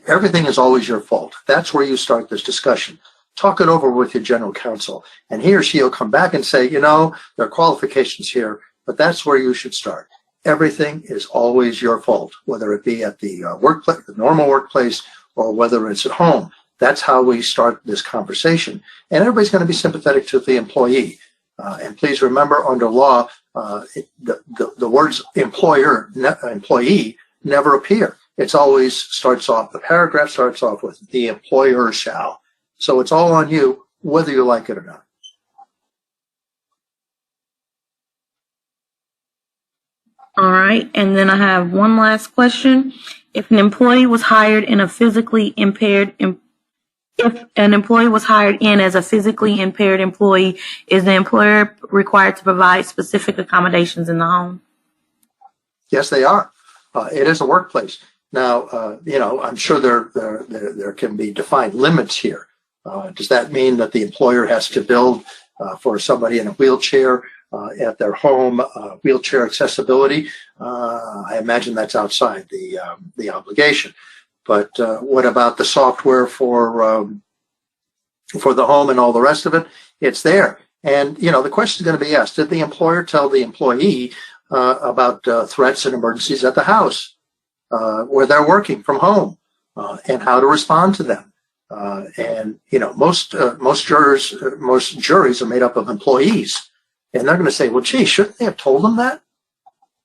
everything is always your fault. That's where you start this discussion. Talk it over with your general counsel, and he or she will come back and say, there are qualifications here, but that's where you should start. Everything is always your fault, whether it be at the workplace, the normal workplace, or whether it's at home. That's how we start this conversation. And everybody's going to be sympathetic to the employee. And please remember, under law, the words employee never appear. It's always the paragraph starts off with the employer shall. So it's all on you, whether you like it or not. All right. And then I have one last question. If an employee was hired as a physically impaired employee, is the employer required to provide specific accommodations in the home? Yes, they are. It is a workplace. Now, I'm sure there can be defined limits here. Does that mean that the employer has to build for somebody in a wheelchair at their home wheelchair accessibility? I imagine that's outside the obligation. But what about the software for the home and all the rest of it? It's there. And, the question is going to be asked, did the employer tell the employee about threats and emergencies at the house where they're working from home and how to respond to them? Most juries are made up of employees, and they're going to say, well, gee, shouldn't they have told them that?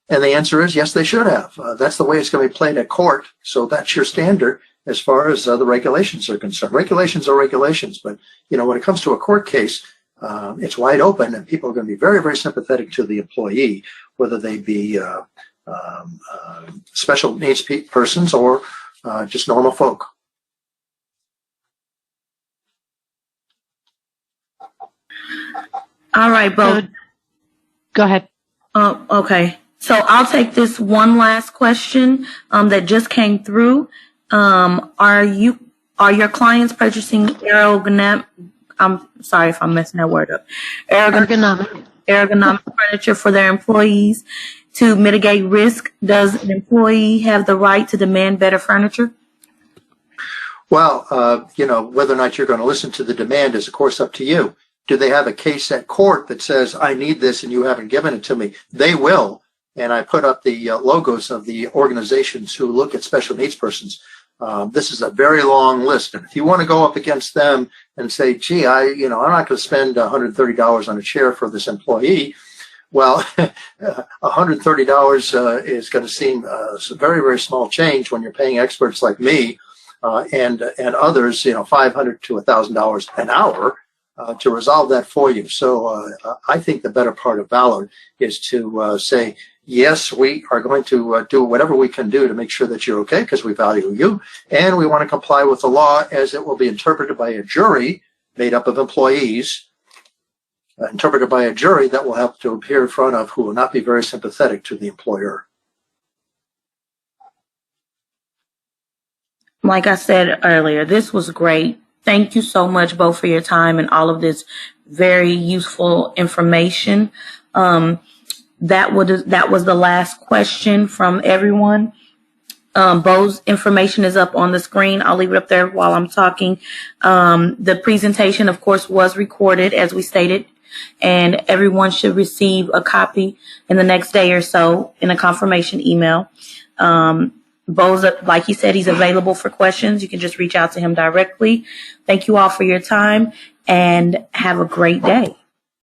And the answer is, yes, they should have. That's the way it's going to be played at court. So that's your standard as far as the regulations are concerned. Regulations are regulations, but when it comes to a court case, it's wide open, and people are going to be very, very sympathetic to the employee, whether they be special needs persons or just normal folk. All right, Bo. Go ahead. Okay. So I'll take this one last question that just came through. Are your clients purchasing ergonomic? I'm sorry if I'm messing that word up. Ergonomic furniture for their employees to mitigate risk. Does an employee have the right to demand better furniture? Well, whether or not you're going to listen to the demand is, of course, up to you. Do they have a case at court that says, I need this and you haven't given it to me? They will. And I put up the logos of the organizations who look at special needs persons. This is a very long list. And if you want to go up against them and say, gee, I'm not going to spend $130 on a chair for this employee. Well, $130 is going to seem very, very small change when you're paying experts like me and others, $500 to $1,000 an hour to resolve that for you. So I think the better part of valor is to say, yes, we are going to do whatever we can do to make sure that you're okay because we value you, and we want to comply with the law as it will be interpreted by a jury made up of employees, interpreted by a jury that will have to appear in front of who will not be very sympathetic to the employer. Like I said earlier, this was great. Thank you so much, Bo, for your time and all of this very useful information. That was the last question from everyone. Bo's information is up on the screen. I'll leave it up there while I'm talking. The presentation, of course, was recorded, as we stated, and everyone should receive a copy in the next day or so in a confirmation email. Bo's, like he said, he's available for questions. You can just reach out to him directly. Thank you all for your time and have a great day.